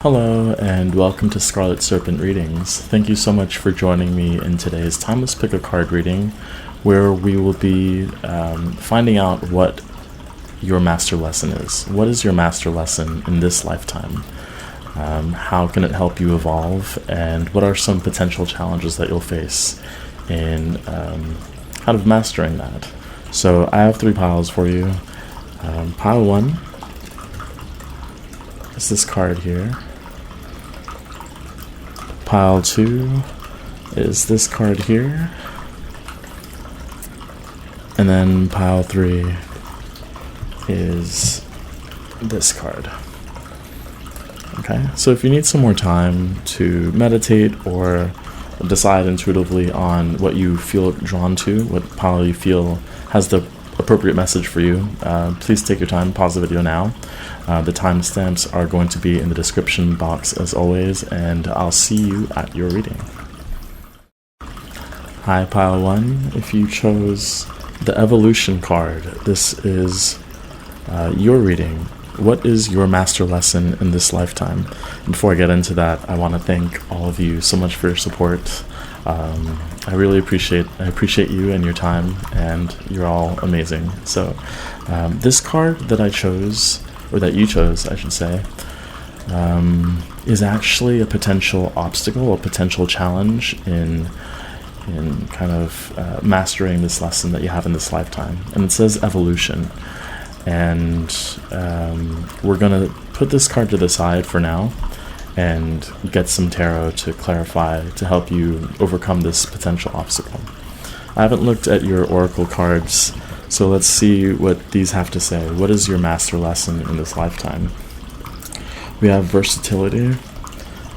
Hello and welcome to Scarlet Serpent readings. Thank you so much for joining me in today's Timeless Pick a Card reading, where we will be finding out what your master lesson is. What is your master lesson in this lifetime? How can it help you evolve? And what are some potential challenges that you'll face in kind of mastering that? So I have 3 piles for you. Pile 1 is this card here. Pile 2 is this card here. And then pile 3 is this card. Okay, so if you need some more time to meditate or decide intuitively on what you feel drawn to, what pile you feel has the appropriate message for you, please take your time, pause the video now. The timestamps are going to be in the description box as always, and I'll see you at your reading. Hi, pile 1. If you chose the evolution card, this is your reading. What is your master lesson in this lifetime? Before I get into that, I want to thank all of you so much for your support. I really appreciate you and your time, and you're all amazing. So this card that I chose, or that you chose I should say, is actually a potential obstacle, a potential challenge in kind of mastering this lesson that you have in this lifetime. And it says evolution, and we're gonna put this card to the side for now and get some tarot to clarify, to help you overcome this potential obstacle. I haven't looked at your oracle cards, so let's see what these have to say. What is your master lesson in this lifetime? We have versatility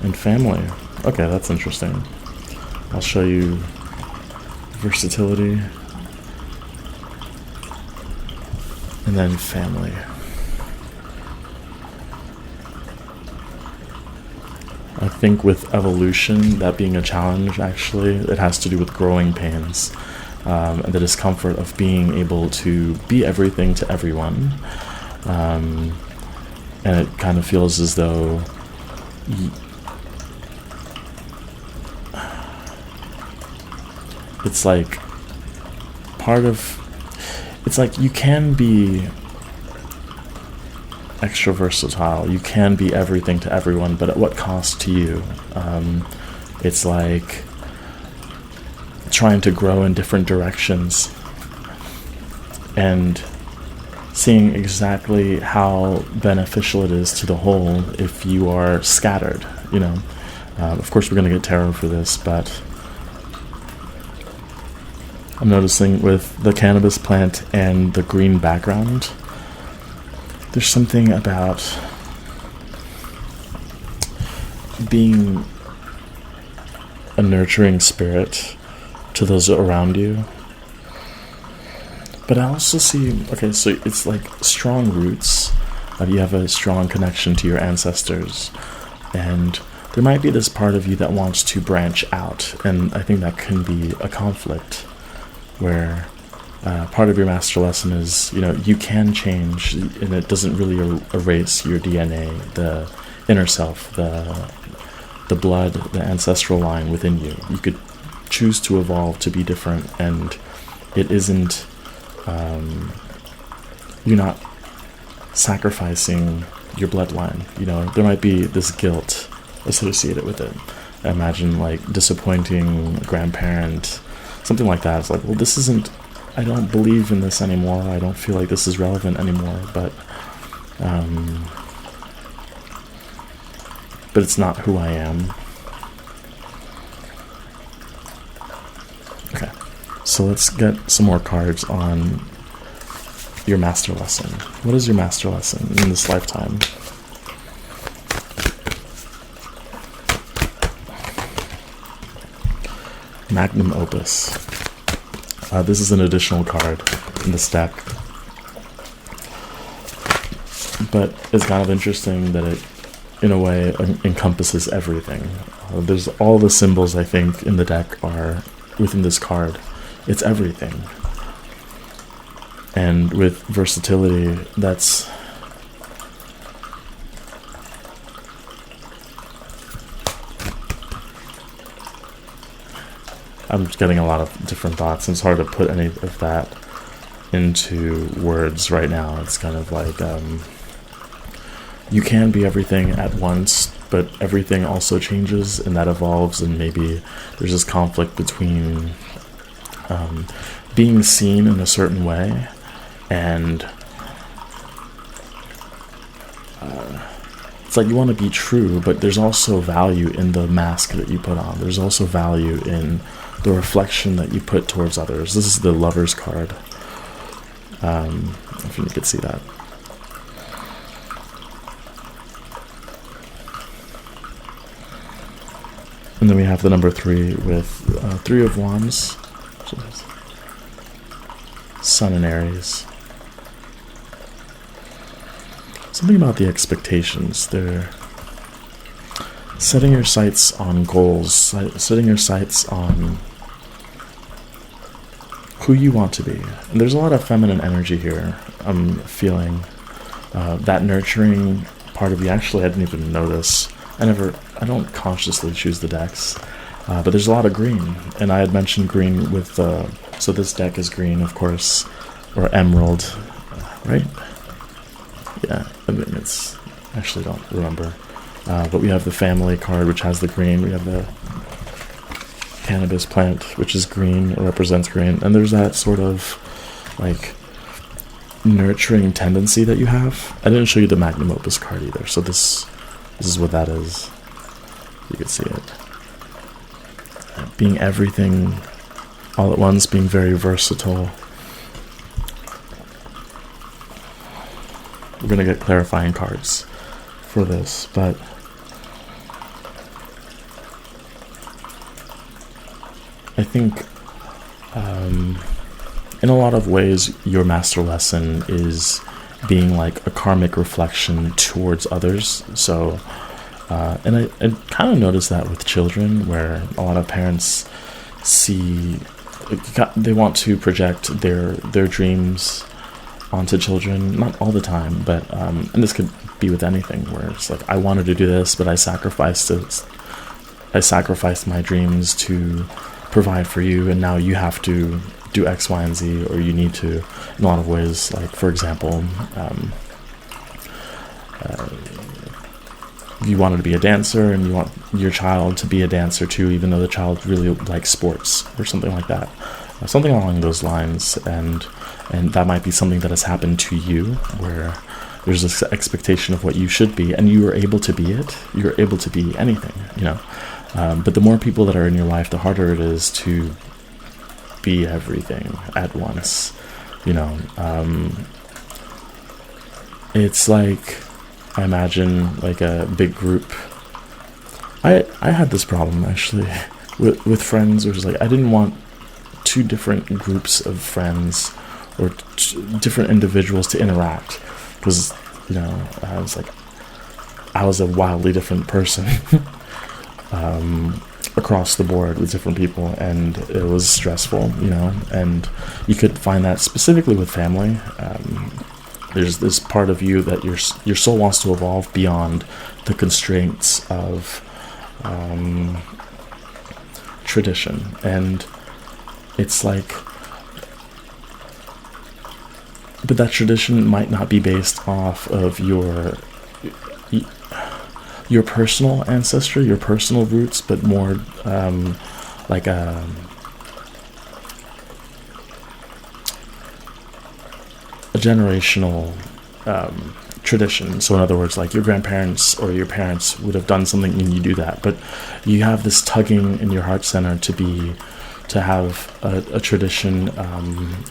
and family. Okay, that's interesting. I'll show you versatility and then family. I think with evolution, that being a challenge, actually, it has to do with growing pains and the discomfort of being able to be everything to everyone. And it kind of feels as though it's like it's like you can be extra versatile, you can be everything to everyone, but at what cost to you? It's like trying to grow in different directions and seeing exactly how beneficial it is to the whole if you are scattered, you know. Of course we're going to get tarot for this, but I'm noticing with the cannabis plant and the green background, there's something about being a nurturing spirit to those around you. But I also see, okay, so it's like strong roots. You have a strong connection to your ancestors. And there might be this part of you that wants to branch out. And I think that can be a conflict where part of your master lesson is, you know, you can change, and it doesn't really erase your DNA, the inner self, the blood, the ancestral line within you. You could choose to evolve to be different, and it isn't, you're not sacrificing your bloodline. You know, there might be this guilt associated with it. I imagine like disappointing a grandparent, something like that. It's like, well, this isn't, I don't believe in this anymore. I don't feel like this is relevant anymore, but it's not who I am. Okay, so let's get some more cards on your master lesson. What is your master lesson in this lifetime? Magnum Opus. This is an additional card in this deck, but it's kind of interesting that it, in a way, encompasses everything. There's all the symbols, I think, in the deck are within this card. It's everything. And with versatility, that's I'm getting a lot of different thoughts, and it's hard to put any of that into words right now. It's kind of like you can be everything at once, but everything also changes and that evolves, and maybe there's this conflict between being seen in a certain way and it's like you want to be true, but there's also value in the mask that you put on. There's also value in the reflection that you put towards others. This is the Lover's card. If you could see that. And then we have the number 3 with 3 of Wands. Sun and Aries. Something about the expectations. They're setting your sights on goals, setting your sights on who you want to be. And there's a lot of feminine energy here. I'm feeling that nurturing part of you. Actually, I didn't even notice. I don't consciously choose the decks, but there's a lot of green. And I had mentioned green with, so this deck is green, of course, or emerald, right? Yeah, I mean, it's, actually don't remember. But we have the family card, which has the green. We have the cannabis plant, which is green, or represents green. And there's that sort of, like, nurturing tendency that you have. I didn't show you the magnum opus card either, so this is what that is. You can see it. Being everything all at once, being very versatile. We're going to get clarifying cards for this, but I think in a lot of ways your master lesson is being like a karmic reflection towards others. So and I kind of noticed that with children, where a lot of parents they want to project their dreams onto children, not all the time, but and this could be with anything, where it's like, I wanted to do this, but I sacrificed my dreams to provide for you, and now you have to do X, Y, and Z, or you need to, in a lot of ways. Like, for example, you wanted to be a dancer, and you want your child to be a dancer too, even though the child really likes sports or something like that, something along those lines. And that might be something that has happened to you, where there's this expectation of what you should be, and you are able to be it. You're able to be anything, you know. But the more people that are in your life, the harder it is to be everything at once, you know. It's like, I imagine like a big group. I had this problem actually with friends, which is like, I didn't want 2 different groups of friends or different individuals to interact, because, you know, I was a wildly different person across the board with different people, and it was stressful, you know. And you could find that specifically with family. There's this part of you that your soul wants to evolve beyond the constraints of tradition, and it's like, but that tradition might not be based off of your personal ancestry, your personal roots, but more like a generational tradition. So in other words, like your grandparents or your parents would have done something and you do that, but you have this tugging in your heart center to have a tradition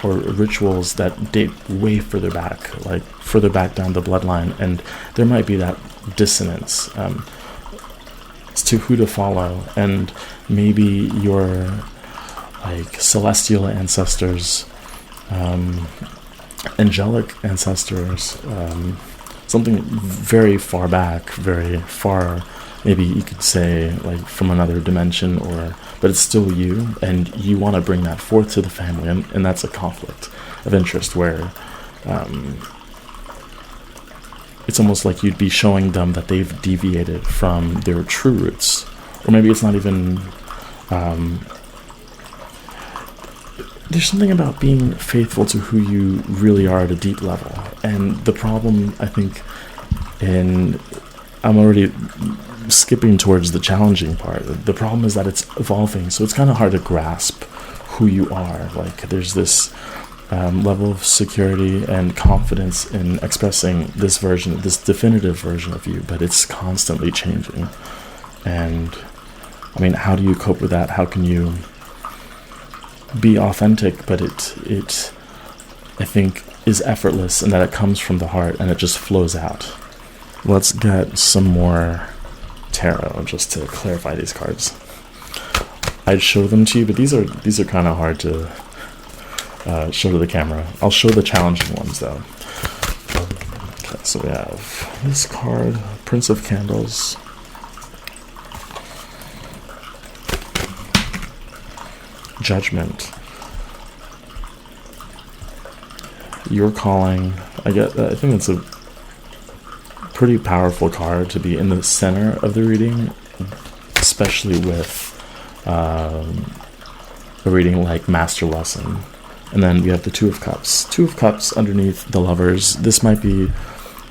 or rituals that date way further back, like further back down the bloodline, and there might be that dissonance as to who to follow. And maybe your like celestial ancestors, angelic ancestors, something very far back, very far, maybe you could say like from another dimension, but it's still you, and you want to bring that forth to the family, and that's a conflict of interest where it's almost like you'd be showing them that they've deviated from their true roots, or maybe it's not even there's something about being faithful to who you really are at a deep level. And the problem, I think, I'm already skipping towards the challenging part. The problem is that it's evolving, so it's kind of hard to grasp who you are. Like, there's this level of security and confidence in expressing this definitive version of you, but it's constantly changing. And I mean, how do you cope with that? How can you be authentic, but it I think is effortless, and that it comes from the heart and it just flows out? Let's get some more tarot just to clarify these cards. I'd show them to you, but these are kind of hard to show to the camera. I'll show the challenging ones though. Okay, so we have this card, Prince of Candles. Judgment. Your calling. I think it's a pretty powerful card to be in the center of the reading, especially with a reading like Master Lesson. And then we have the Two of Cups. Two of Cups underneath the Lovers. This might be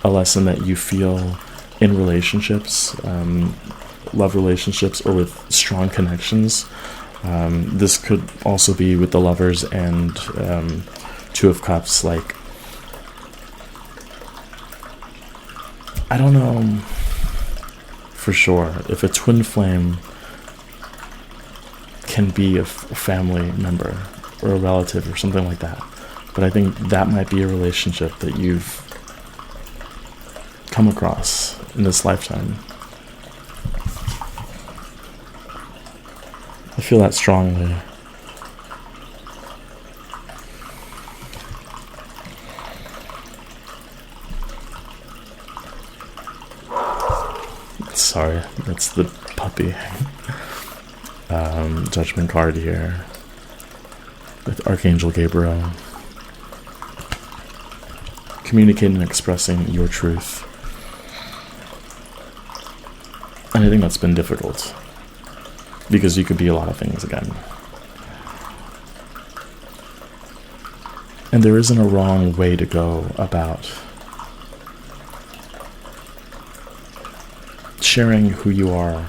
a lesson that you feel in relationships, love relationships, or with strong connections. This could also be with the Lovers and Two of Cups. Like, I don't know for sure if a twin flame can be a family member or a relative or something like that, but I think that might be a relationship that you've come across in this lifetime. I feel that strongly. Sorry, that's the puppy. Judgment card here with Archangel Gabriel. Communicating and expressing your truth. And I think that's been difficult, because you could be a lot of things again. And there isn't a wrong way to go about sharing who you are.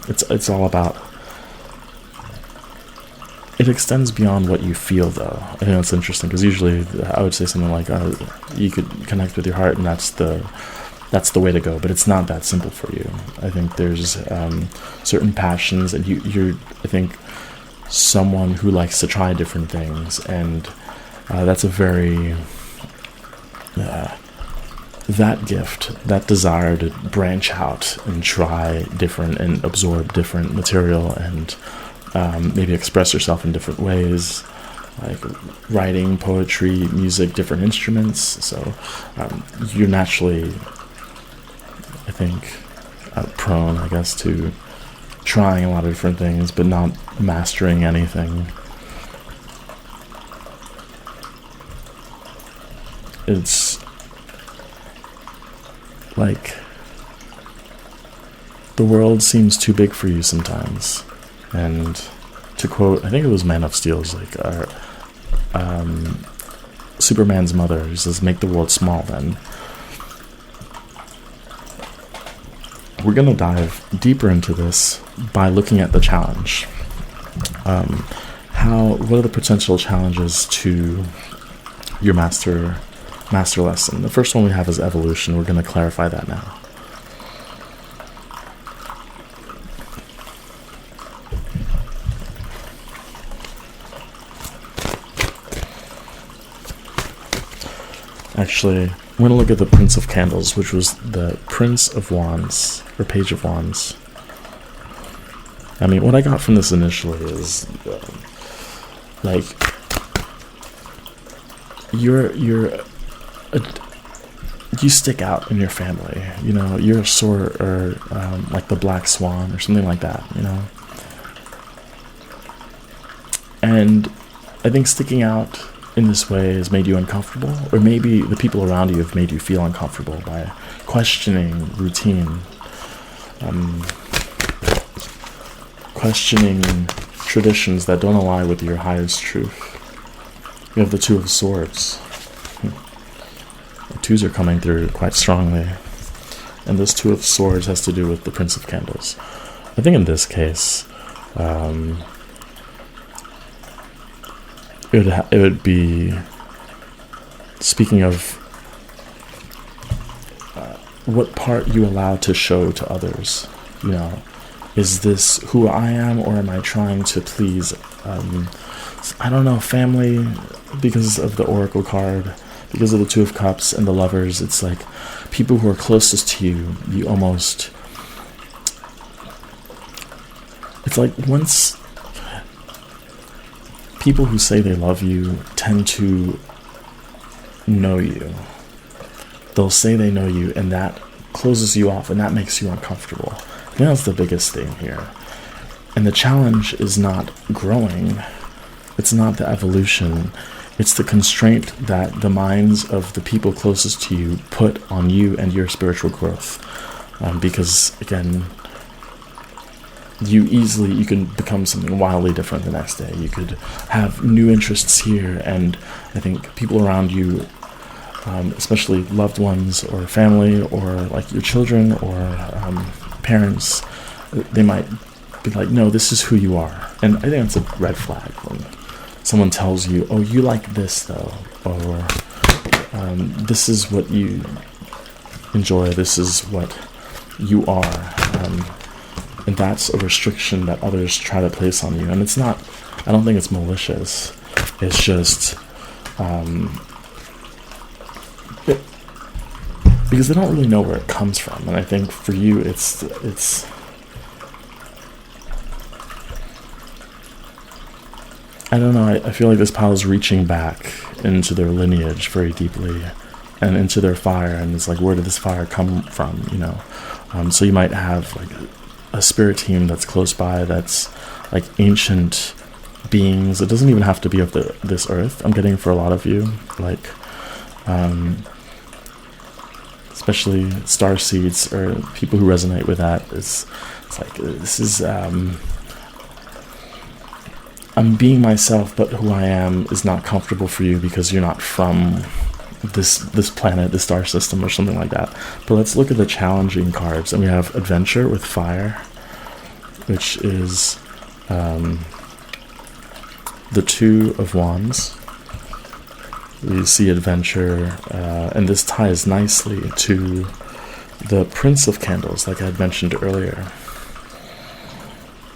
It's all about, it extends beyond what you feel though. I think that's interesting, because usually I would say something like you could connect with your heart and that's the way to go, but it's not that simple for you. I think there's certain passions, and you're I think someone who likes to try different things, and that's a very that gift, that desire to branch out and try different and absorb different material and maybe express yourself in different ways, like writing, poetry, music, different instruments. So you're naturally, I think, prone, I guess, to trying a lot of different things, but not mastering anything. It's like the world seems too big for you sometimes. And to quote, I think it was Man of Steel's, like, Superman's mother, who says, "Make the world small then." We're going to dive deeper into this by looking at the challenge. What are the potential challenges to your master lesson? The first one we have is evolution. We're going to clarify that now. Actually, I'm going to look at the Prince of Candles, which was the Prince of Wands, or Page of Wands. I mean, what I got from this initially is, like, you stick out in your family, you know, you're a sort, or like the Black Swan or something like that, you know. And I think sticking out in this way has made you uncomfortable, or maybe the people around you have made you feel uncomfortable by questioning routine, questioning traditions that don't align with your highest truth. We have the Two of Swords. The twos are coming through quite strongly. And this Two of Swords has to do with the Prince of Candles. I think in this case, it would be speaking of what part you allow to show to others. You know, is this who I am, or am I trying to please, I don't know, family, because of the Oracle card, because of the Two of Cups and the Lovers. It's like people who are closest to you, you almost, it's like once people who say they love you tend to know you, they'll say they know you, and that closes you off, and that makes you uncomfortable. I think that's the biggest thing here. And the challenge is not growing. It's not the evolution. It's the constraint that the minds of the people closest to you put on you and your spiritual growth. Because, again, you can become something wildly different the next day. You could have new interests here, and I think people around you, especially loved ones or family or like your children or parents, they might be like, no, this is who you are. And I think that's a red flag when someone tells you, oh, you like this though, or this is what you enjoy, this is what you are. And that's a restriction that others try to place on you. And it's not, I don't think it's malicious. It's just because they don't really know where it comes from. And I think for you, it's I don't know, I feel like this pile is reaching back into their lineage very deeply and into their fire, and it's like, where did this fire come from, you know? So you might have like a spirit team that's close by that's like ancient beings. It doesn't even have to be of this earth. I'm getting for a lot of you, like especially star seeds or people who resonate with that. It's like, this is I'm being myself, but who I am is not comfortable for you because you're not from this planet, this star system, or something like that. But let's look at the challenging cards. And we have Adventure with Fire, which is the Two of Wands. We see Adventure, and this ties nicely to the Prince of Candles, like I had mentioned earlier.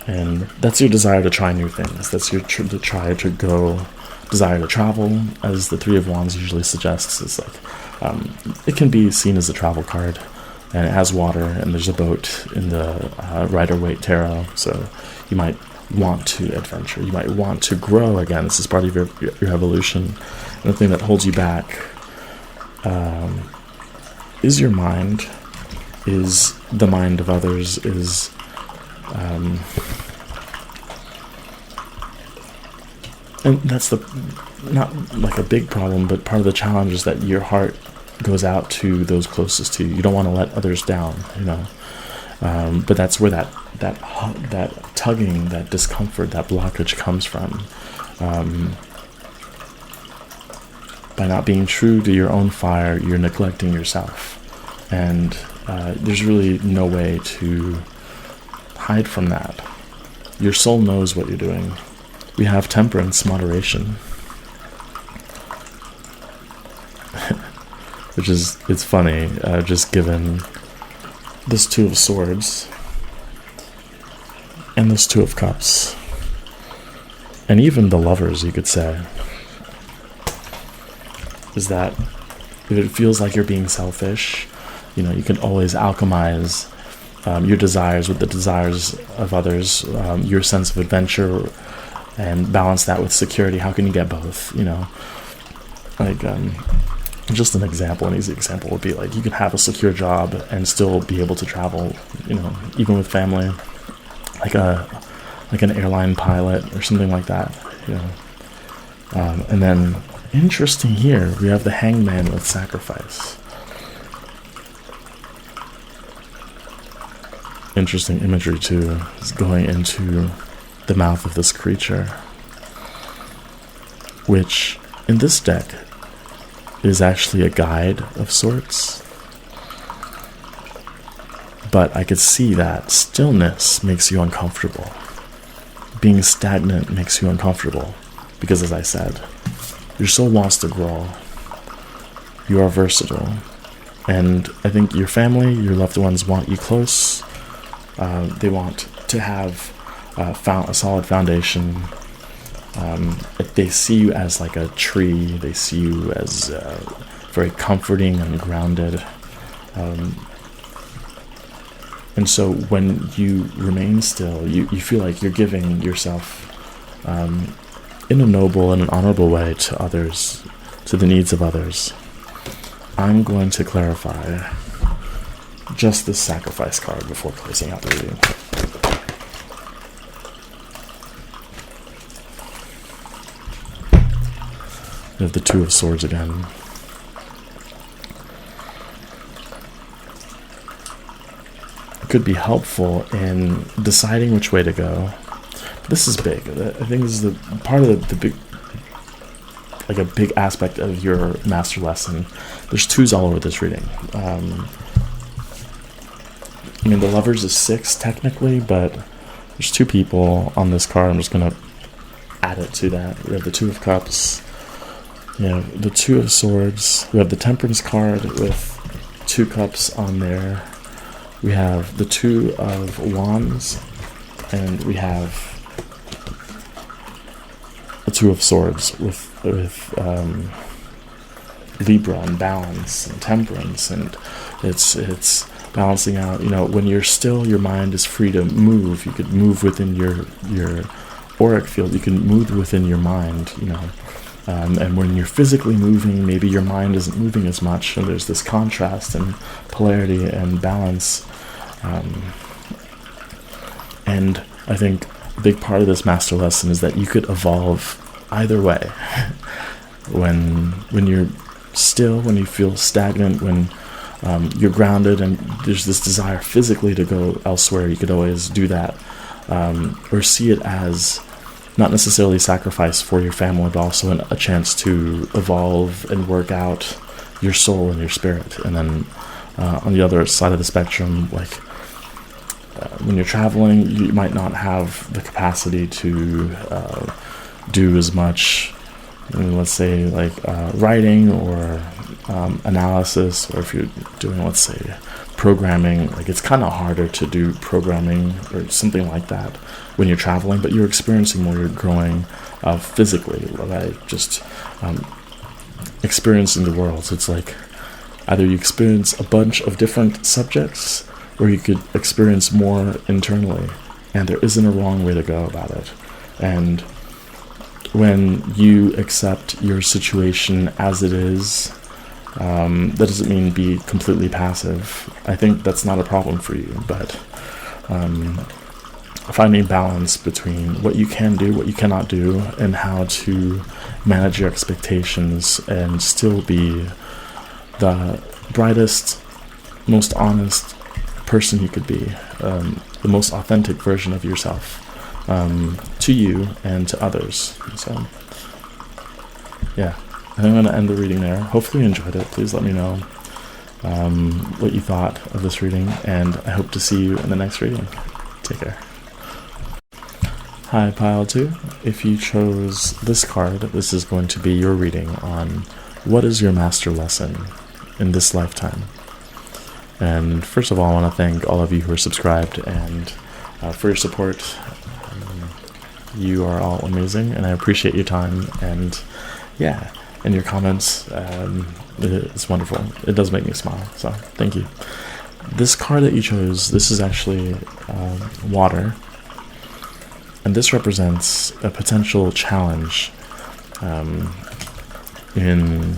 And that's your desire to try new things. That's your desire to travel, as the Three of Wands usually suggests. It's like, it can be seen as a travel card, and it has water, and there's a boat in the Rider-Waite Tarot. So you might want to adventure. You might want to grow again. This is part of your evolution. And the thing that holds you back is your mind, is the mind of others, is and that's not like a big problem, but part of the challenge is that your heart goes out to those closest to you. You don't want to let others down, you know. But that's where that tugging, that discomfort, that blockage comes from. By not being true to your own fire, you're neglecting yourself, and there's really no way to hide from that. Your soul knows what you're doing. We have Temperance, moderation, which is, it's funny, just given this Two of Swords and this Two of Cups, and even the Lovers, you could say, is that if it feels like you're being selfish, you know, you can always alchemize your desires with the desires of others, your sense of adventure, and balance that with security. How can you get both, you know? Like, just an example, an easy example would be like, you can have a secure job and still be able to travel, you know, even with family, like an airline pilot or something like that, you know. And then, interesting here, we have the Hangman with Sacrifice. Interesting imagery too. It's going into the mouth of this creature, which in this deck is actually a guide of sorts. But I could see that stillness makes you uncomfortable. Being stagnant makes you uncomfortable because, as I said, your soul wants to grow. You are versatile. And I think your family, your loved ones want you close. They want to have a solid foundation. They see you as like a tree. They see you as very comforting and grounded. And so when you remain still, you feel like you're giving yourself in a noble and an honorable way to others, to the needs of others. I'm going to clarify just this sacrifice card before closing out the reading. We have the Two of Swords again. It could be helpful in deciding which way to go. But this is big. I think this is the part of the big, like a big aspect of your master lesson. There's twos all over this reading. I mean, the Lovers is 6 technically, but there's 2 people on this card. I'm just going to add it to that. We have the Two of Cups. You know, the Two of Swords. We have the Temperance card with 2 cups on there. We have the Two of Wands, and we have the Two of Swords with Libra and balance and temperance, and it's balancing out. You know, when you're still, your mind is free to move. You could move within your auric field. You can move within your mind. You know. And when you're physically moving, maybe your mind isn't moving as much, and there's this contrast and polarity and balance. And I think a big part of this master lesson is that you could evolve either way. When you're still, when you feel stagnant, when you're grounded and there's this desire physically to go elsewhere, you could always do that. Or see it as not necessarily sacrifice for your family, but also a chance to evolve and work out your soul and your spirit. And then on the other side of the spectrum, like when you're traveling, you might not have the capacity to do as much, let's say, like writing or analysis, or if you're doing, let's say, programming. Like, it's kind of harder to do programming or something like that when you're traveling, but you're experiencing more, you're growing physically, by just experiencing the world. So it's like either you experience a bunch of different subjects, or you could experience more internally, and there isn't a wrong way to go about it. And when you accept your situation as it is, that doesn't mean be completely passive. I think that's not a problem for you, but finding balance between what you can do, what you cannot do, and how to manage your expectations and still be the brightest, most honest person you could be, the most authentic version of yourself, to you and to others. So, yeah. I think I'm going to end the reading there. Hopefully you enjoyed it. Please let me know what you thought of this reading, and I hope to see you in the next reading. Take care. Hi, Pile 2. If you chose this card, this is going to be your reading on what is your master lesson in this lifetime. And first of all, I want to thank all of you who are subscribed and for your support. You are all amazing, and I appreciate your time, and yeah, and your comments. It's wonderful. It does make me smile, so thank you. This card that you chose, this is actually water, and this represents a potential challenge in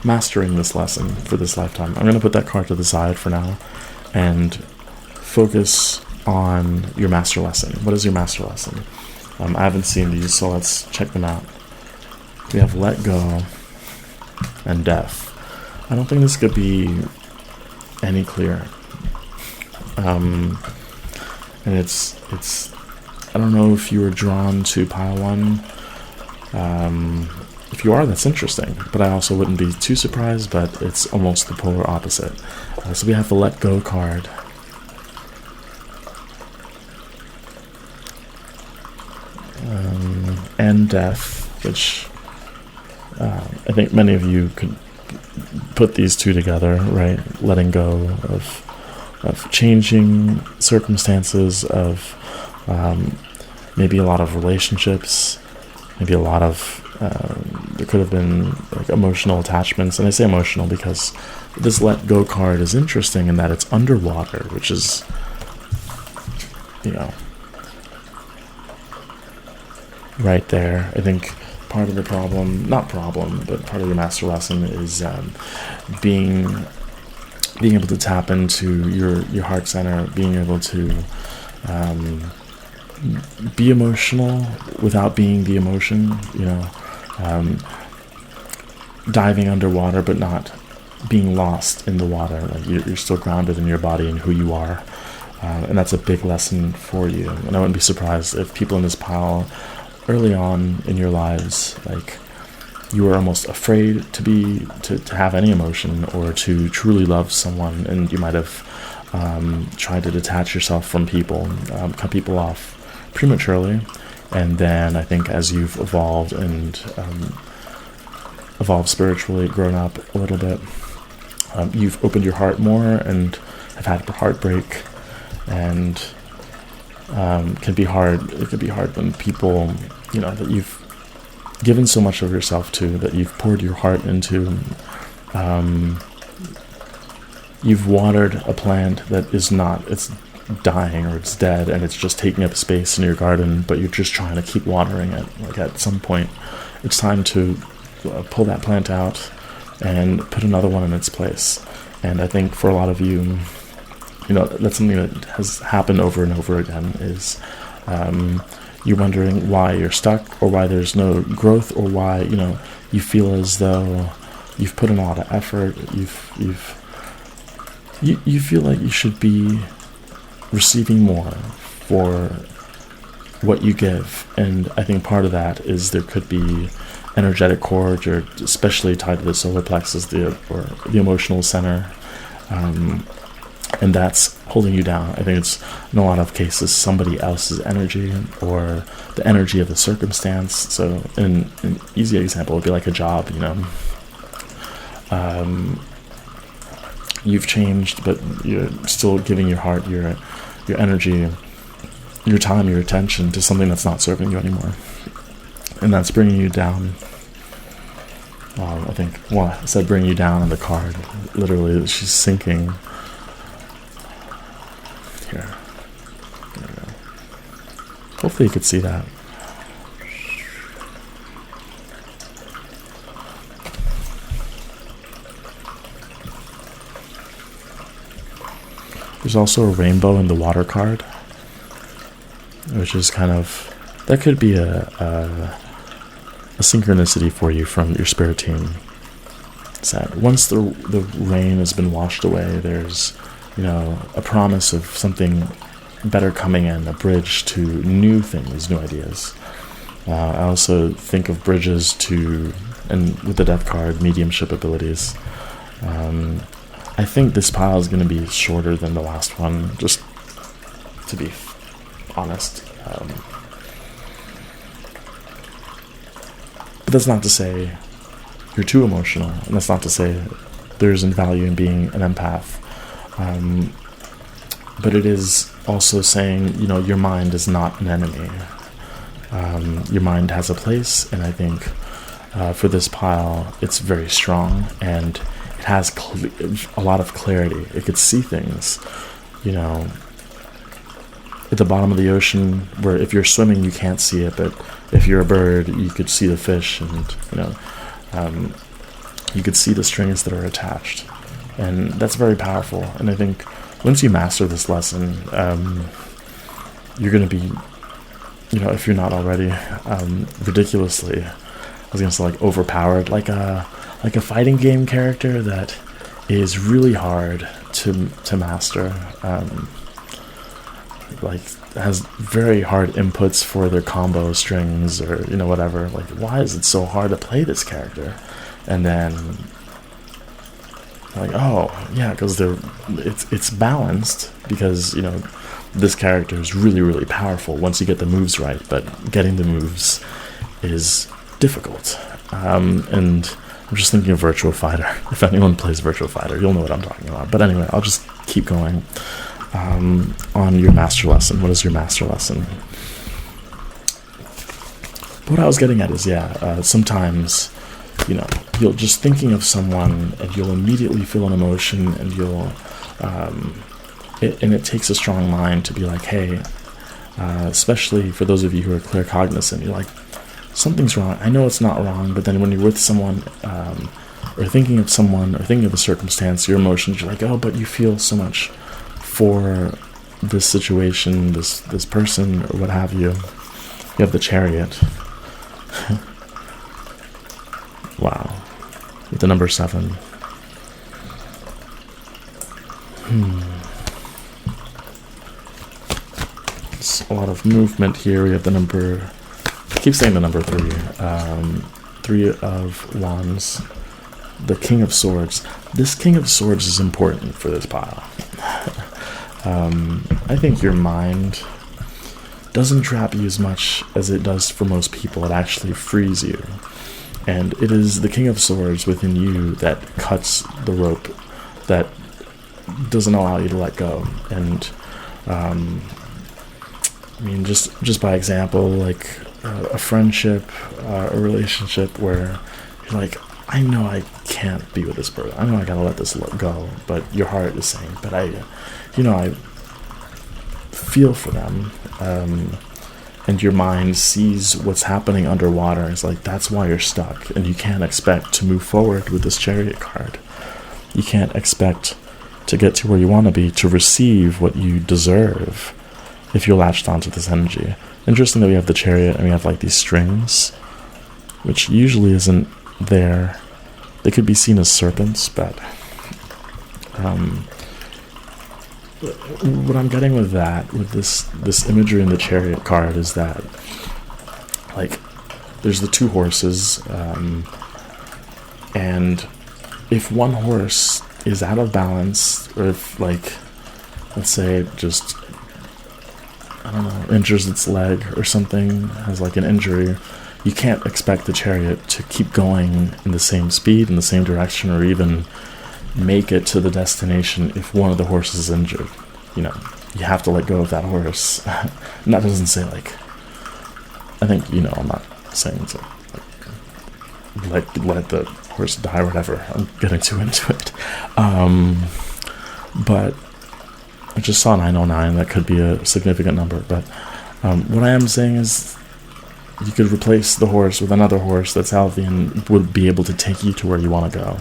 mastering this lesson for this lifetime. I'm going to put that card to the side for now and focus on your master lesson. What is your master lesson? I haven't seen these, so let's check them out. We have let go and death. I don't think this could be any clearer. And it's I don't know if you were drawn to pile 1. If you are, that's interesting, but I also wouldn't be too surprised, but it's almost the polar opposite. So we have the Let Go card. And Death, which I think many of you could put these two together, right? Letting go of changing circumstances, of maybe a lot of relationships, maybe a lot of there could have been like emotional attachments. And I say emotional because this Let Go card is interesting in that it's underwater, which is, right there. I think part of the problem, not problem, but part of your master lesson is being able to tap into your heart center, being able to be emotional without being the emotion, diving underwater but not being lost in the water. Like you're still grounded in your body and who you are, and that's a big lesson for you. And I wouldn't be surprised if people in this pile early on in your lives, like, you were almost afraid to have any emotion or to truly love someone, and you might have tried to detach yourself from people, cut people off prematurely. And then I think as you've evolved and evolved spiritually, grown up a little bit, you've opened your heart more and have had heartbreak, and it can be hard when people, that you've given so much of yourself to, that you've poured your heart into, you've watered a plant that is not, it's dying or it's dead and it's just taking up space in your garden, but you're just trying to keep watering it. Like at some point it's time to pull that plant out and put another one in its place. And I think for a lot of you, that's something that has happened over and over again, is you're wondering why you're stuck, or why there's no growth, or why you feel as though you've put in a lot of effort, you feel like you should be receiving more for what you give. And I think part of that is there could be energetic cords, or especially tied to the solar plexus, or the emotional center, and that's holding you down. I think it's, in a lot of cases, somebody else's energy or the energy of the circumstance. So an easy example would be like a job. You've changed, but you're still giving your heart, your energy, your time, your attention to something that's not serving you anymore, and that's bringing you down. I think, I said bring you down on the card. Literally, she's sinking. Here. There we go. Hopefully you could see that. There's also a rainbow in the water card, which is kind of, that could be a synchronicity for you from your spirit team. It's that once the rain has been washed away, there's a promise of something better coming in, a bridge to new things, new ideas. I also think of bridges to, and with the death card, mediumship abilities. I think this pile is going to be shorter than the last one, just to be honest. But that's not to say you're too emotional, and that's not to say there isn't value in being an empath. But it is also saying, your mind is not an enemy. Your mind has a place, and I think for this pile, it's very strong, and it has a lot of clarity. It could see things, at the bottom of the ocean, where if you're swimming, you can't see it, but if you're a bird, you could see the fish, and, you could see the strings that are attached. And that's very powerful. And I think once you master this lesson, you're going to be, if you're not already, ridiculously, I was going to say like overpowered, like a fighting game character that is really hard to master. like has very hard inputs for their combo strings or whatever. Like, why is it so hard to play this character? And then like, oh yeah, because it's balanced, because this character is really, really powerful once you get the moves right, but getting the moves is difficult. And I'm just thinking of Virtua Fighter. If anyone plays Virtua Fighter, you'll know what I'm talking about. But anyway, I'll just keep going. On your master lesson, what is your master lesson? What I was getting at is, sometimes, you'll just thinking of someone and you'll immediately feel an emotion, and it takes a strong mind to be like, hey, especially for those of you who are claircognizant, you're like, something's wrong. I know it's not wrong, but then when you're with someone, or thinking of someone, or thinking of a circumstance, your emotions, you're like, oh, but you feel so much for this situation, this person, or what have you. You have the Chariot. Wow. With the number 7. It's a lot of movement here. We have the number... I keep saying the number 3. 3 of Wands. The King of Swords. This King of Swords is important for this pile. I think your mind doesn't trap you as much as it does for most people. It actually frees you. And it is the King of Swords within you that cuts the rope, that doesn't allow you to let go. And, just by example, like a friendship, a relationship where you're like, I know I can't be with this person. I know I gotta let this go. But your heart is saying, but I feel for them. And your mind sees what's happening underwater. It's like, that's why you're stuck. And you can't expect to move forward with this Chariot card. You can't expect to get to where you want to be, to receive what you deserve, if you're latched onto this energy. Interesting that we have the Chariot and we have like these strings, which usually isn't there. They could be seen as serpents, but what I'm getting with that, with this imagery in the Chariot card, is that, like, there's the 2 horses, and if one horse is out of balance, or if, like, let's say it just, I don't know, injures its leg or something, has like an injury, you can't expect the Chariot to keep going in the same speed, in the same direction, or even make it to the destination if one of the horses is injured. You have to let go of that horse. And that doesn't say, like, I think, I'm not saying to let the horse die or whatever. I'm getting too into it. But I just saw 909. That could be a significant number. But what I am saying is, you could replace the horse with another horse that's healthy and would be able to take you to where you want to go.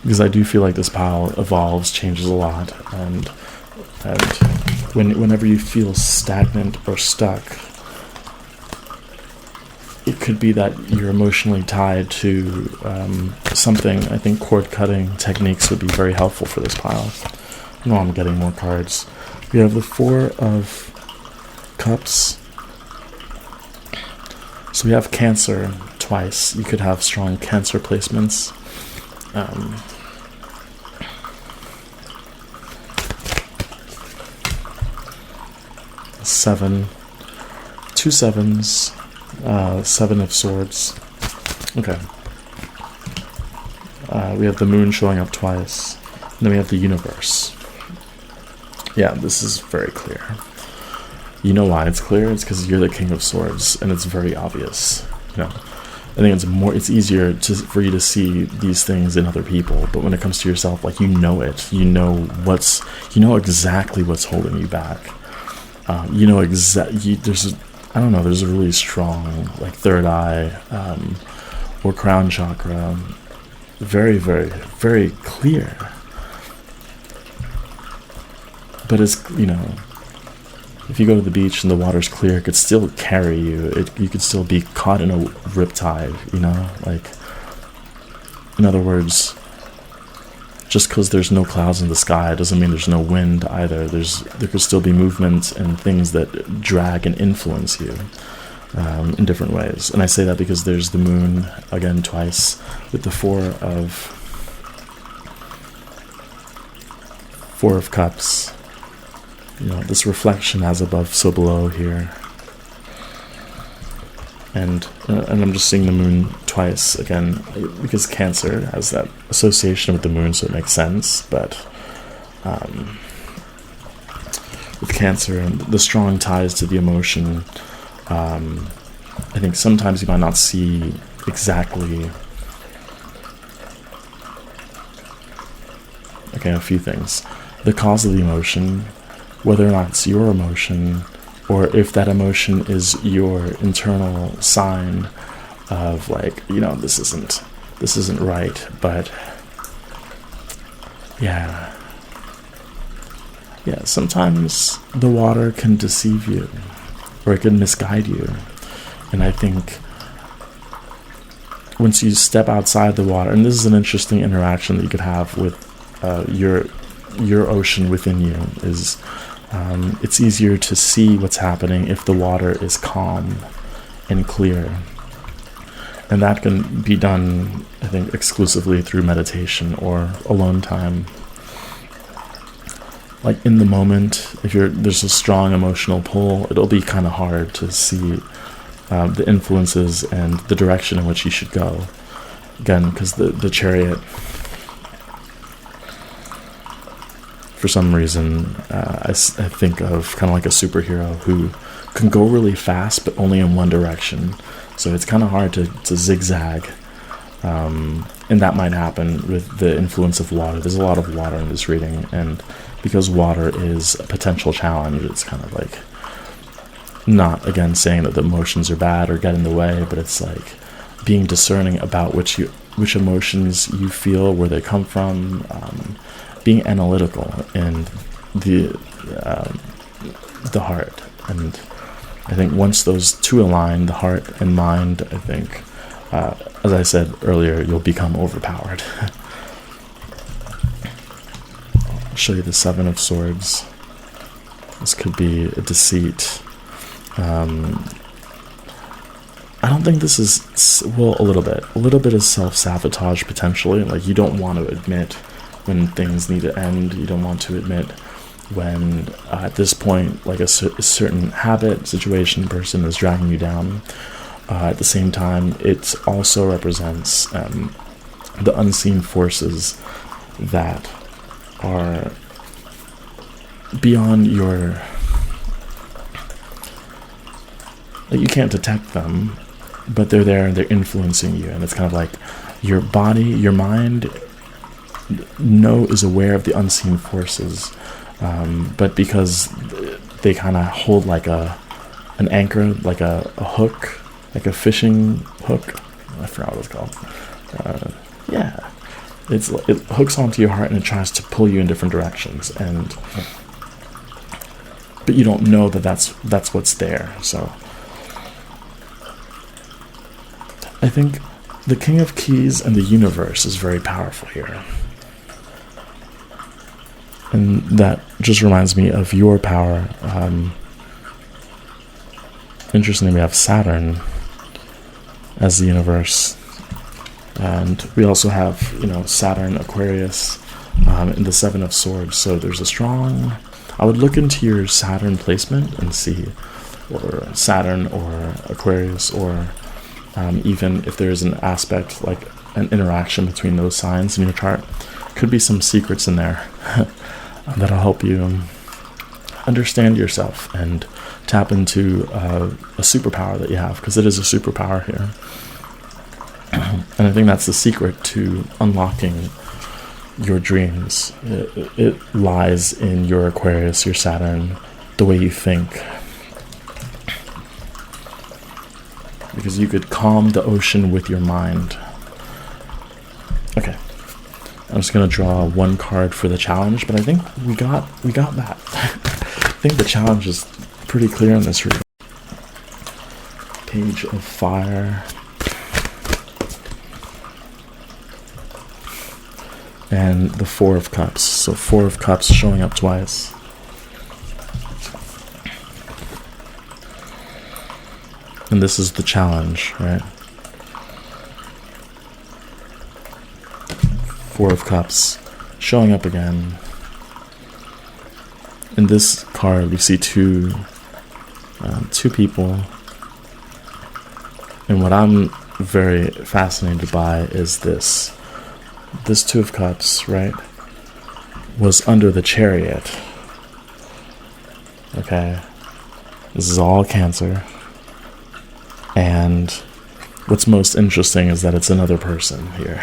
Because I do feel like this pile evolves, changes a lot, and whenever you feel stagnant or stuck, it could be that you're emotionally tied to something. I think cord cutting techniques would be very helpful for this pile. I'm getting more cards. We have the 4 of Cups. So we have Cancer twice. You could have strong Cancer placements. 7, 2 sevens, 7 of Swords. Okay. We have the Moon showing up twice. And then we have the Universe. Yeah, this is very clear. You know why it's clear? It's because you're the King of Swords, and it's very obvious. I think it's easier for you to see these things in other people, but when it comes to yourself, like, you know it. You know exactly what's holding you back. There's a really strong, like, third eye, or crown chakra. Very, very, very clear. But it's, if you go to the beach and the water's clear, it could still carry you. You could still be caught in a riptide, Like, in other words, just because there's no clouds in the sky doesn't mean there's no wind either. There could still be movements and things that drag and influence you in different ways. And I say that because there's the moon again twice with the Four of Cups. This reflection as above, so below here. And I'm just seeing the moon twice again because Cancer has that association with the moon, so it makes sense. But with Cancer and the strong ties to the emotion, I think sometimes you might not see exactly. Okay, a few things. The cause of the emotion, whether or not it's your emotion, or if that emotion is your internal sign of this isn't right. But yeah, sometimes the water can deceive you, or it can misguide you. And I think once you step outside the water, and this is an interesting interaction that you could have with your ocean within you, is it's easier to see what's happening if the water is calm and clear. And that can be done, I think, exclusively through meditation or alone time. Like in the moment, if there's a strong emotional pull, it'll be kind of hard to see the influences and the direction in which you should go. Again, because the Chariot, for some reason, I think of kind of like a superhero who can go really fast, but only in one direction. So it's kind of hard to zigzag. And that might happen with the influence of water. There's a lot of water in this reading, and because water is a potential challenge, it's kind of like, not again saying that the emotions are bad or get in the way, but it's like being discerning about which emotions you feel, where they come from, being analytical in the heart. And I think once those two align, the heart and mind, I think, as I said earlier, you'll become overpowered. I'll show you the Seven of Swords. This could be a deceit. I don't think this is, well, a little bit is self-sabotage potentially. Like, you don't want to admit when things need to end. You don't want to admit when at this point, like a certain habit, situation, person is dragging you down. At the same time, it also represents the unseen forces that are beyond your, like, you can't detect them, but they're there and they're influencing you. And it's kind of like your body, your mind is aware of the unseen forces, but because they kind of hold like an anchor, like a hook, like a fishing hook. I forgot what it's called. It hooks onto your heart and it tries to pull you in different directions, but you don't know that that's what's there. So I think the King of Keys and the universe is very powerful here. And that just reminds me of your power. Interestingly, we have Saturn as the universe. And we also have, Saturn, Aquarius, and the Seven of Swords. So there's a strong... I would look into your Saturn placement and see, or Saturn or Aquarius, or even if there's an aspect, like an interaction between those signs in your chart. Could be some secrets in there that'll help you understand yourself and tap into a superpower that you have, because it is a superpower here. And I think that's the secret to unlocking your dreams. It lies in your Aquarius, your Saturn, the way you think. Because you could calm the ocean with your mind. Okay. I'm just going to draw one card for the challenge, but I think we got that. I think the challenge is pretty clear in this reading. Page of Fire. and the Four of Cups. So Four of Cups showing up twice. And this is the challenge, right? Four of Cups showing up again. In this card, we see two people. And what I'm very fascinated by is this. This Two of Cups, right, was under the Chariot. Okay. This is all Cancer. And what's most interesting is that it's another person here,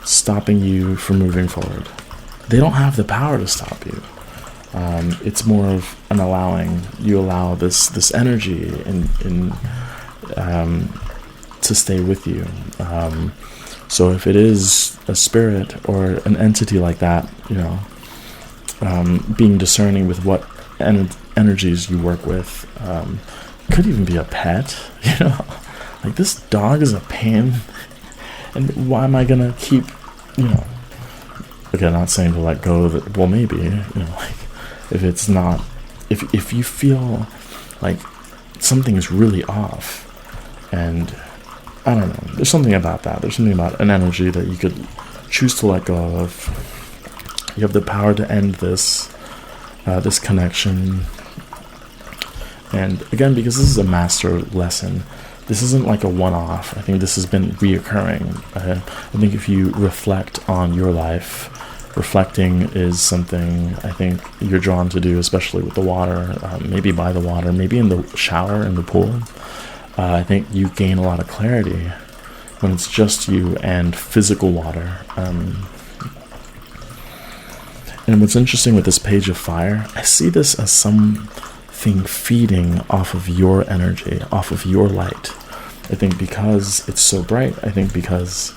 stopping you from moving forward. They don't have the power to stop you. It's more of an allowing. You allow this energy to stay with you. So if it is a spirit or an entity like that, being discerning with what energies you work with, could even be a pet, like this dog is a pain, and why am I gonna keep, again, not saying to let go of it, well, maybe, like, if it's not, if you feel like something's really off, and I don't know, there's something about that, there's something about an energy that you could choose to let go of. You have the power to end this connection. And again, because this is a master lesson, this isn't like a one-off. I think this has been reoccurring. I think if you reflect on your life, reflecting is something I think you're drawn to do, especially with the water, maybe by the water, maybe in the shower, in the pool. I think you gain a lot of clarity when it's just you and physical water. And what's interesting with this Page of Fire, I see this as something feeding off of your energy, off of your light. I think because it's so bright, I think because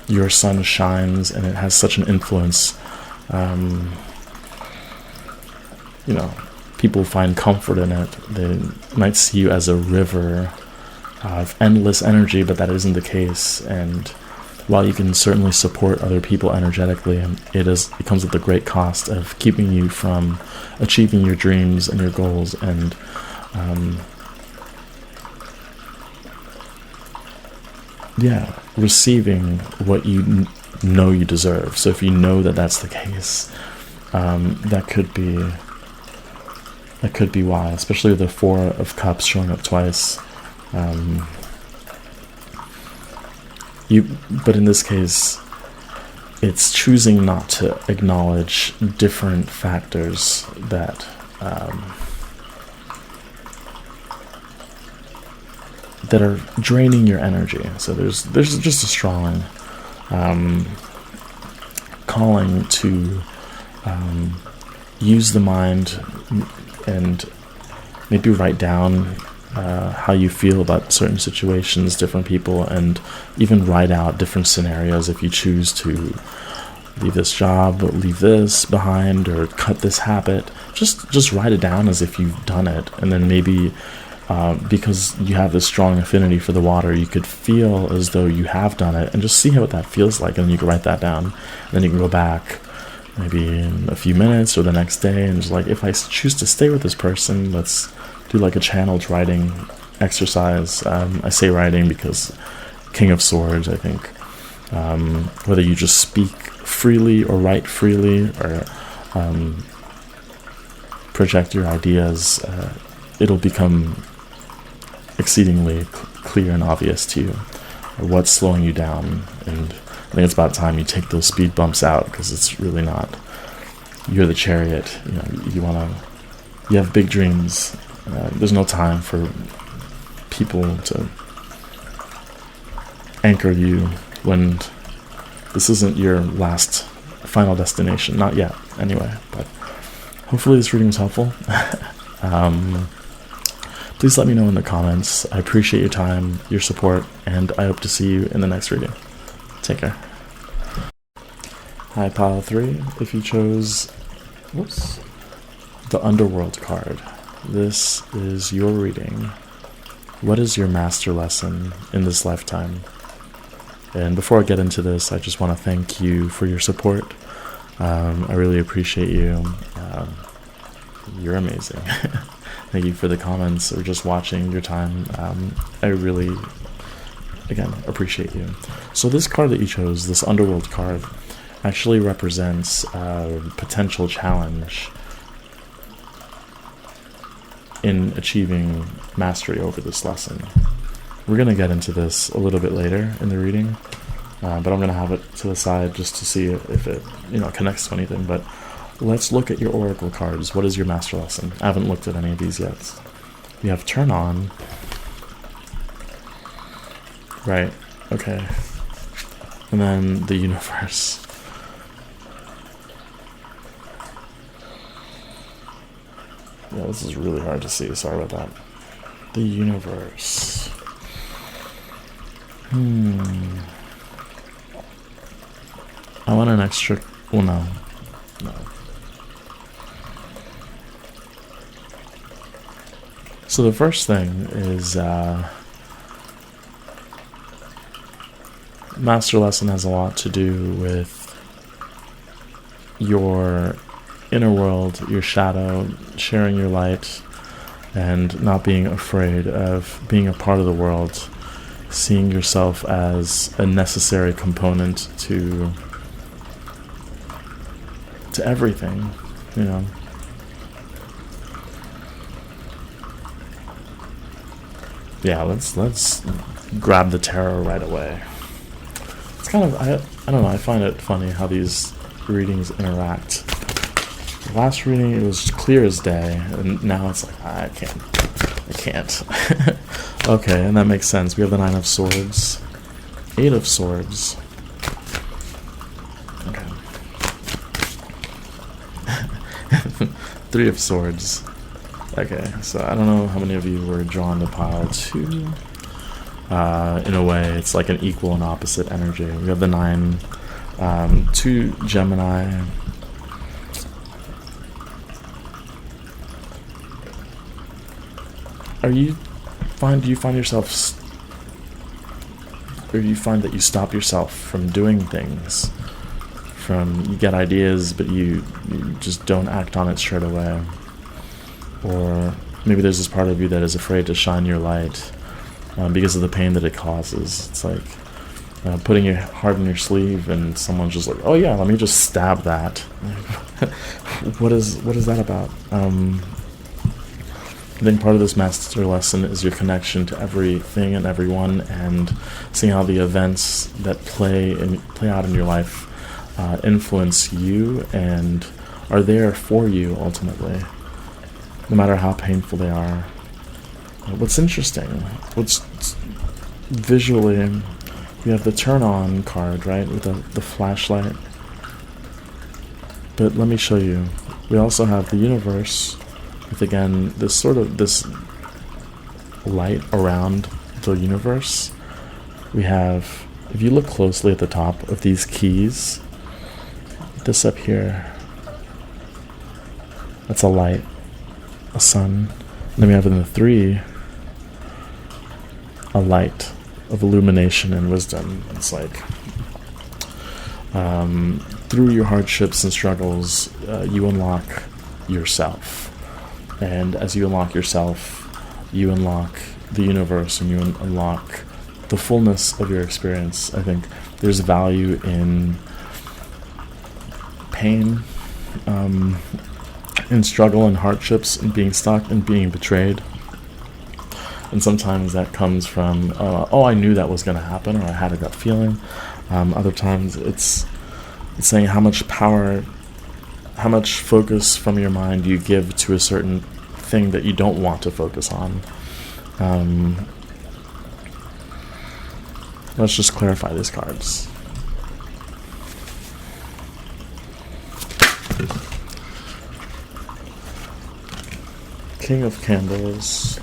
your sun shines and it has such an influence, people find comfort in it. They might see you as a river of endless energy, but that isn't the case. And while you can certainly support other people energetically, it comes at the great cost of keeping you from achieving your dreams and your goals, and receiving what you know you deserve. So if you know that that's the case, that could be why, especially the Four of Cups showing up twice. But in this case, it's choosing not to acknowledge different factors that are draining your energy. So there's just a strong calling to use the mind and maybe write down how you feel about certain situations, different people, and even write out different scenarios if you choose to leave this job, leave this behind, or cut this habit. Just write it down as if you've done it, and then maybe because you have this strong affinity for the water, you could feel as though you have done it, and just see what that feels like, and then you can write that down, and then you can go back maybe in a few minutes or the next day, and just like, if I choose to stay with this person, let's do like a channeled writing exercise. I say writing because King of Swords, I think, whether you just speak freely or write freely or project your ideas, it'll become exceedingly clear and obvious to you what's slowing you down. And I think it's about time you take those speed bumps out, because it's really not. You're the Chariot. You have big dreams. There's no time for people to anchor you when this isn't your last final destination. Not yet, anyway. But hopefully this reading was helpful. Please let me know in the comments. I appreciate your time, your support, and I hope to see you in the next reading. Take care. Hi, Pile 3. If you chose the Underworld card, this is your reading. What is your master lesson in this lifetime? And before I get into this, I just want to thank you for your support. I really appreciate you. You're amazing. Thank you for the comments or just watching your time. I really, again, appreciate you. So this card that you chose, this Underworld card, actually represents a potential challenge in achieving mastery over this lesson. We're going to get into this a little bit later in the reading, but I'm going to have it to the side just to see if it connects to anything. But let's look at your oracle cards. What is your master lesson? I haven't looked at any of these yet. You have turn on. Right, okay. And then the universe. Yeah, this is really hard to see. Sorry about that. The universe. I want an extra... Well, no. No. So the first thing is... Master lesson has a lot to do with your inner world, your shadow, sharing your light, and not being afraid of being a part of the world, seeing yourself as a necessary component to everything, you know. Yeah, let's grab the tarot right away. It's kind of, I don't know, I find it funny how these readings interact. Last reading, it was clear as day, and now it's like, I can't. Okay, and that makes sense. We have the 9 of Swords, 8 of Swords. Okay. 3 of Swords. Okay, so I don't know how many of you were drawn to pile 2. In a way, it's like an equal and opposite energy. We have the 9, 2 Gemini. Do you find yourself, or do you find that you stop yourself from doing things? You get ideas, but you just don't act on it straight away. Or maybe there's this part of you that is afraid to shine your light because of the pain that it causes. It's like putting your heart in your sleeve, and someone's just like, "Oh yeah, let me just stab that." What is that about? I think part of this master lesson is your connection to everything and everyone, and seeing how the events that play out in your life influence you and are there for you ultimately, no matter how painful they are. What's interesting, visually, you have the turn on card, right, with the flashlight. But let me show you. We also have the universe with, again, this light around the universe. We have, if you look closely at the top of these keys, this up here, that's a light, a sun. And then we have in the 3 a light of illumination and wisdom. It's like through your hardships and struggles, you unlock yourself. And as you unlock yourself, you unlock the universe, and you unlock the fullness of your experience. I think there's value in pain, in struggle and hardships, and being stuck and being betrayed. And sometimes that comes from, I knew that was going to happen, or I had a gut feeling. Other times it's saying how much power, how much focus from your mind you give to a certain thing that you don't want to focus on. Let's just clarify these cards. King of Candles.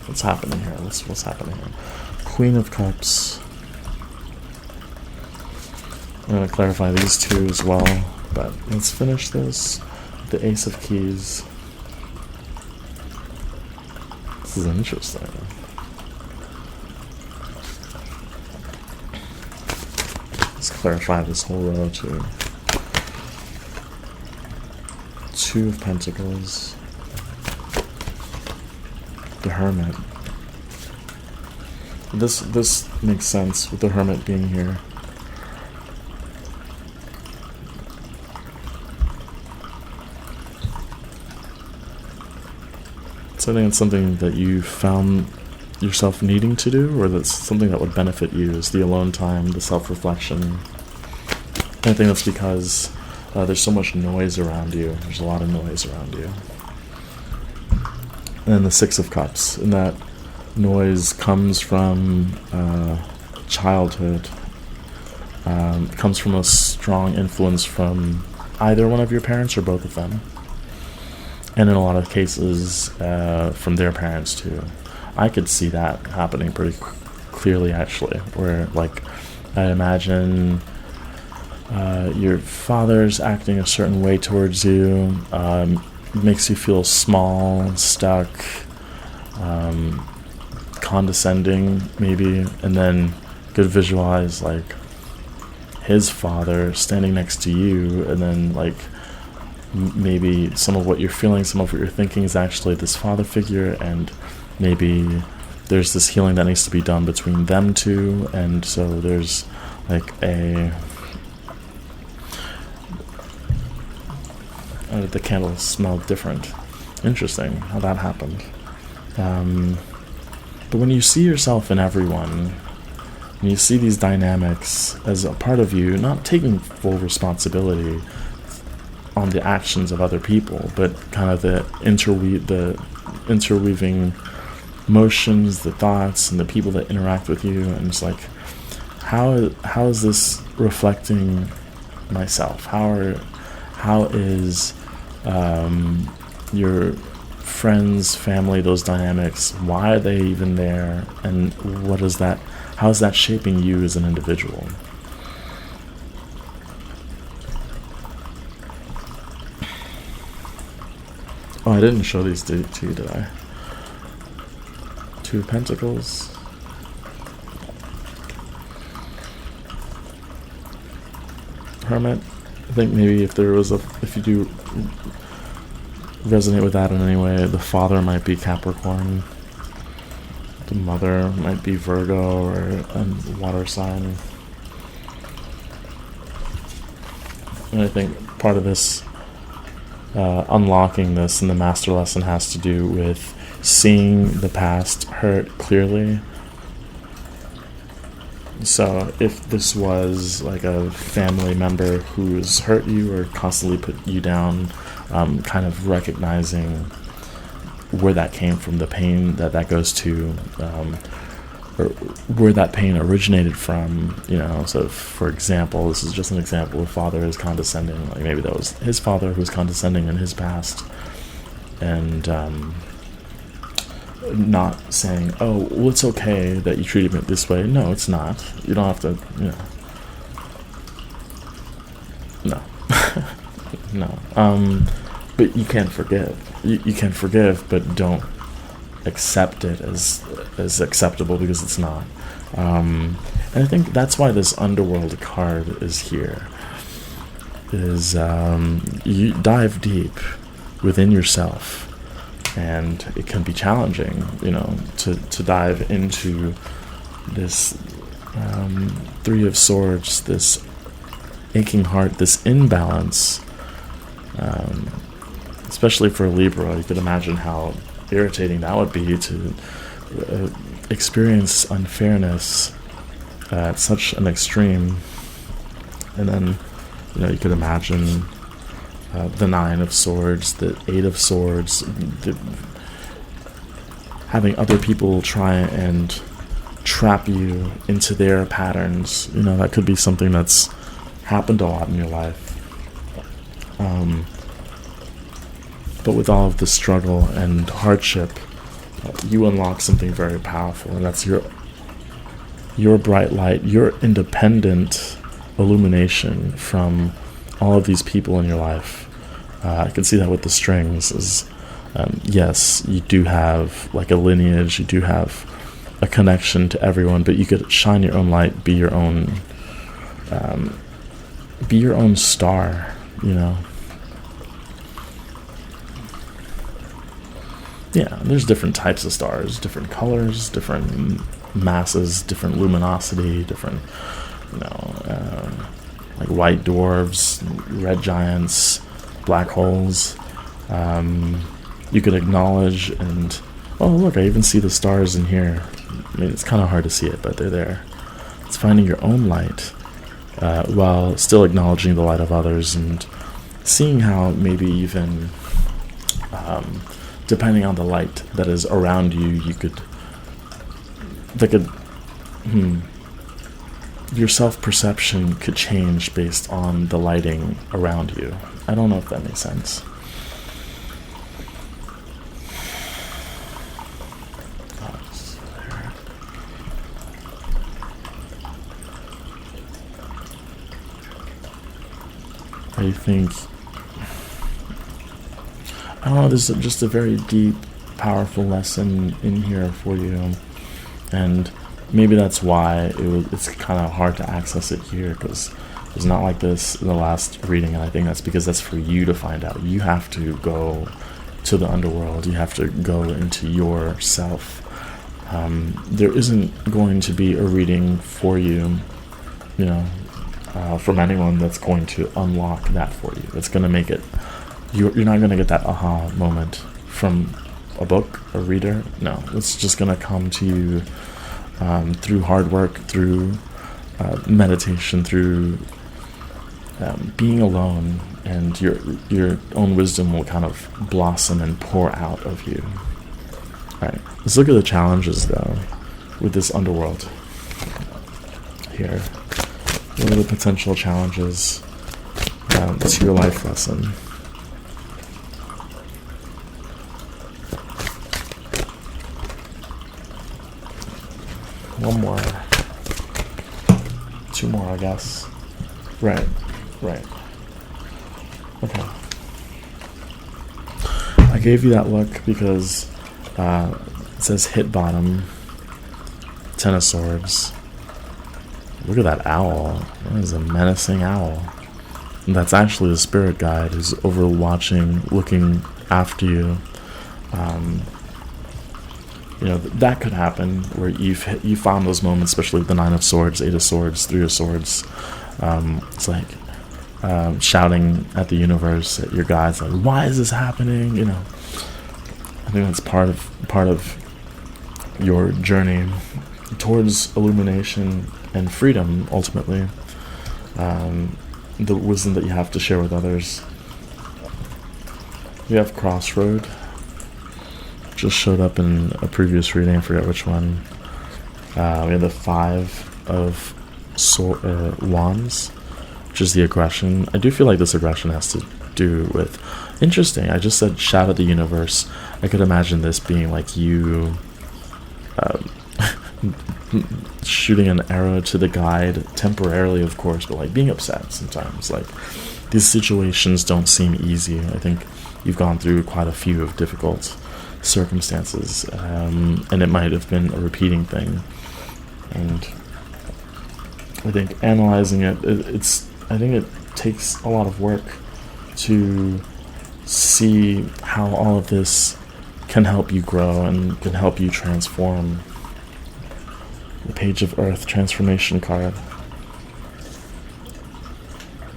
What's happening here? What's happening here? Queen of Cups. I'm going to clarify these two as well, but let's finish this. The Ace of Keys. This is interesting. Let's clarify this whole row too. Two of Pentacles. The Hermit. This makes sense with the Hermit being here. So I think it's something that you found yourself needing to do, or that's something that would benefit you, is the alone time, the self-reflection. I think that's because there's so much noise around you. There's a lot of noise around you. And then the Six of Cups, and that noise comes from childhood. Comes from a strong influence from either one of your parents or both of them. And in a lot of cases, from their parents too. I could see that happening pretty clearly, actually, where, like, I imagine your father's acting a certain way towards you, makes you feel small, stuck, condescending, maybe, and then could visualize, like, his father standing next to you, and then, like, maybe some of what you're feeling, some of what you're thinking is actually this father figure, and maybe there's this healing that needs to be done between them two, and so there's, like, the candles smell different. Interesting how that happened. But when you see yourself in everyone, when you see these dynamics as a part of you, not taking full responsibility on the actions of other people, but kind of the interweaving motions, the thoughts, and the people that interact with you, and it's like, how is this reflecting myself? How is your friends, family, those dynamics, why are they even there, and how is that shaping you as an individual? Oh, I didn't show these to you, did I? Two of Pentacles. Hermit. I think maybe if you do resonate with that in any way, the father might be Capricorn. The mother might be Virgo or a water sign. And I think part of this unlocking this in the master lesson has to do with seeing the past hurt clearly. So if this was like a family member who's hurt you or constantly put you down, kind of recognizing where that came from, the pain that goes to, or where that pain originated from, so for example, this is just an example, if father is condescending, like maybe that was his father who was condescending in his past, and not saying, oh, well, it's okay that you treated me this way. No, it's not. You don't have to, no. No. But you can forgive. You can forgive, but don't accept it as acceptable, because it's not. And I think that's why this underworld card is here. Is you dive deep within yourself, and it can be challenging, to dive into this Three of Swords, this aching heart, this imbalance. Especially for a Libra, you could imagine how irritating that would be to experience unfairness at such an extreme. And then, you could imagine the Nine of Swords, the Eight of Swords, having other people try and trap you into their patterns. That could be something that's happened a lot in your life. But with all of the struggle and hardship, you unlock something very powerful, and that's your bright light, your independent illumination from all of these people in your life. I can see that with the strings. Yes, you do have like a lineage, you do have a connection to everyone, but you could shine your own light, be your own star, you know. Yeah, there's different types of stars, different colors, different masses, different luminosity, different, you know, like white dwarfs, red giants, black holes. You could acknowledge and, oh look, I even see the stars in here. I mean, it's kind of hard to see it, but they're there. It's finding your own light while still acknowledging the light of others, and seeing how maybe even depending on the light that is around you, your self-perception could change based on the lighting around you. I don't know if that makes sense. I think, I don't know, there's just a very deep, powerful lesson in here for you, and maybe that's why it's kind of hard to access it here, because it's not like this in the last reading, and I think that's because that's for you to find out. You have to go to the underworld, you have to go into yourself. There isn't going to be a reading for you, you know, from anyone that's going to unlock that for you. It's going to make it, you're not going to get that aha moment from a book, a reader. No, it's just going to come to you through hard work, through meditation, through being alone, and your own wisdom will kind of blossom and pour out of you. Alright, let's look at the challenges though with this underworld here. What are the potential challenges to your life lesson? One more. Two more, I guess. Right. Okay. I gave you that look because it says hit bottom, 10 of swords. Look at that owl. That is a menacing owl. And that's actually the spirit guide who's overwatching, looking after you. You know, that could happen where you found those moments, especially with the 9 of swords, 8 of swords, 3 of swords. It's like shouting at the universe, at your guides, like, why is this happening? You know, I think that's part of your journey towards illumination and freedom, ultimately. The wisdom that you have to share with others. We have Crossroad. Just showed up in a previous reading, I forget which one. We have the 5 of Wands, which is the aggression. I do feel like this aggression has to do with... Interesting, I just said shout at the universe. I could imagine this being like you... shooting an arrow to the guide, temporarily of course, but like being upset sometimes. Like, these situations don't seem easy. I think you've gone through quite a few of difficult circumstances, and it might have been a repeating thing. And I think analyzing it, I think it takes a lot of work to see how all of this can help you grow and can help you transform. The Page of Earth transformation card.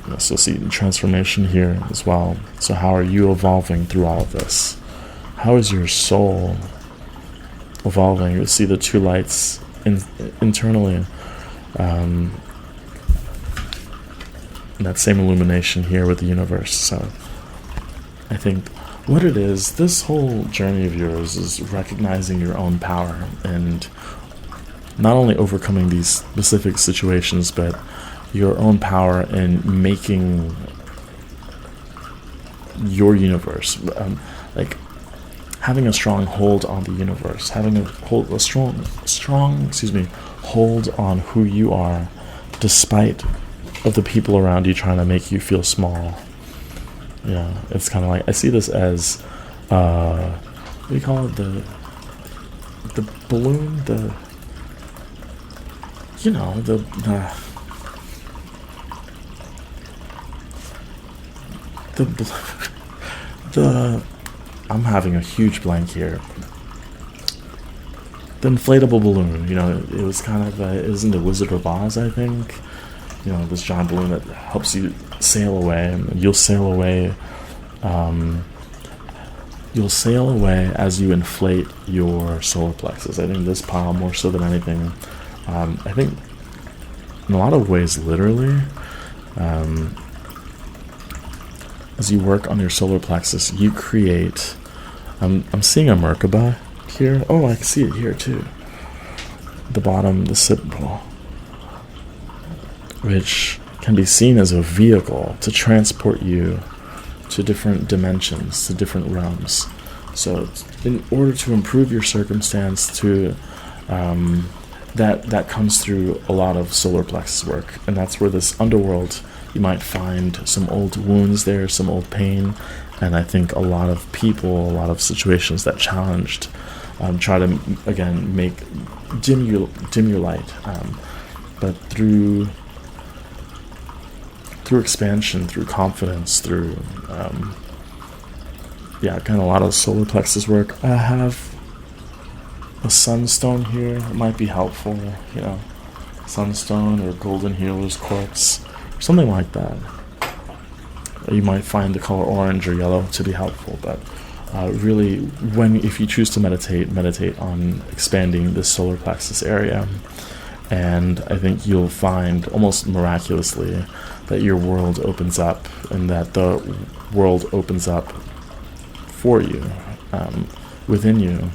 You also see the transformation here as well. So how are you evolving through all of this? How is your soul evolving? You see the 2 lights internally. And that same illumination here with the universe. So I think what it is, this whole journey of yours is recognizing your own power and not only overcoming these specific situations, but your own power in making your universe, like having a strong hold on the universe, having a strong hold on who you are, despite of the people around you trying to make you feel small. It's kind of like, I see this as, what do you call it, the balloon, the I'm having a huge blank here. The inflatable balloon, it was kind of, isn't it Wizard of Oz, I think? This giant balloon that helps you sail away, and you'll sail away. You'll sail away as you inflate your solar plexus. I think this pile, more so than anything, I think in a lot of ways, literally, as you work on your solar plexus, you create. I'm seeing a Merkaba here. Oh, I can see it here too. The bottom, the symbol, which can be seen as a vehicle to transport you to different dimensions, to different realms. So in order to improve your circumstance, to that comes through a lot of solar plexus work, and that's where this underworld, you might find some old wounds there, some old pain, and I think a lot of people, a lot of situations that challenged, try to again dim your light, but through expansion, through confidence, through kind of a lot of solar plexus work. I have a sunstone here. It might be helpful, sunstone or golden healer's quartz, or something like that. You might find the color orange or yellow to be helpful, but really, if you choose to meditate on expanding this solar plexus area, and I think you'll find almost miraculously that your world opens up, and that the world opens up for you, within you,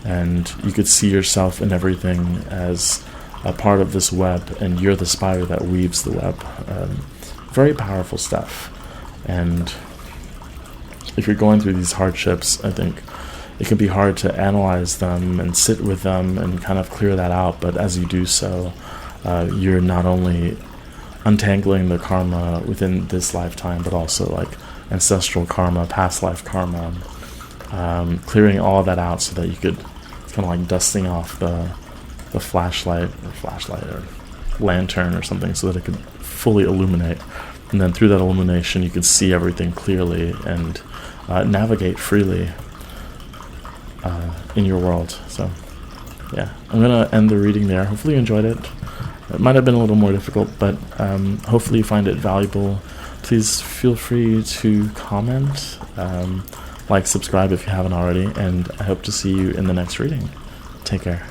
and you could see yourself in everything as a part of this web, and you're the spider that weaves the web. Very powerful stuff. And if you're going through these hardships, I think it can be hard to analyze them and sit with them and kind of clear that out, but as you do so, you're not only untangling the karma within this lifetime, but also like ancestral karma, past life karma, clearing all of that out so that you could, it's kind of like dusting off the flashlight or lantern or something, so that it could fully illuminate, and then through that illumination you could see everything clearly and navigate freely in your world. So I'm gonna end the reading there. Hopefully you enjoyed it. It might have been a little more difficult, but hopefully you find it valuable. Please feel free to comment, like, subscribe if you haven't already, and I hope to see you in the next reading. Take care.